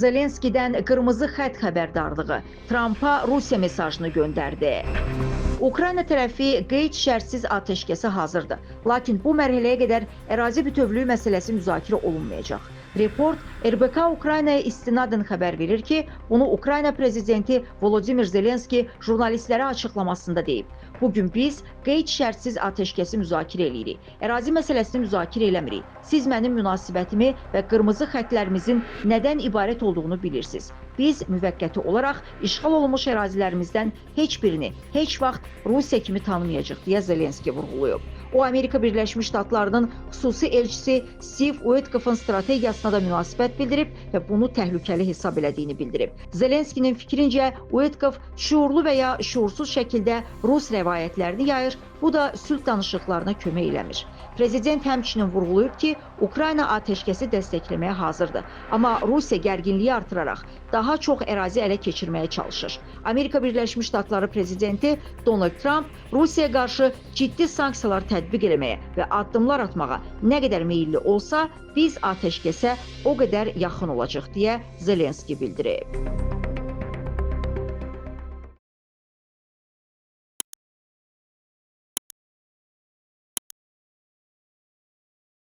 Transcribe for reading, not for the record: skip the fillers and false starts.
Zelenskidən qırmızı xətt xəbərdarlığı, Trampa Rusiya mesajını göndərdi. Ukrayna tərəfi qeyd şərtsiz atəşkəsə hazırdır. Lakin bu mərhələyə qədər ərazi bütövlüyü məsələsi müzakirə olunmayacaq. Report RBK Ukraynaya istinadən xəbər verir ki, bunu Ukrayna prezidenti Volodimir Zelenski jurnalistlərə açıqlamasında deyib. Bugün biz qeyd şərtsiz atəşkəsi müzakirə edirik. Ərazi məsələsini müzakirə eləmirik. Siz mənim münasibətimi və qırmızı xəttlərimizin nədən ibarət olduğunu bilirsiniz. Biz müvəqqəti olaraq işğal olunmuş ərazilərimizdən heç birini heç vaxt Rusiya kimi tanımayacaq, deyə Zelenski vurğulayıb. O, Amerika Birləşmiş Ştatlarının xüsusi elçisi Steve Witkoff'un strategiyasına da münasibət bildirib və bunu təhlükəli hesab elədiyini bildirib. Zelenskinin fikrincə, Witkoff şuurlu və ya şuursuz şəkildə Rus rəvayətlərini yayır, bu da sülh danışıqlarına kömək eləmir. Prezident həmçinin vurğulayıb ki, Ukrayna atəşkəsi dəstəkləməyə hazırdır. Amma Rusiya gərginliyi artıraraq daha çox ərazi ələ keçirməyə çalışır. Amerika Birləşmiş Ştatları prezidenti Donald Trump Rusiyaya qarşı ciddi sanksiyalar tətbiq etməyə və addımlar atmağa nə qədər meyilli olsa, biz atəşkəsə o qədər yaxın olacaq, deyə Zelenski bildirib.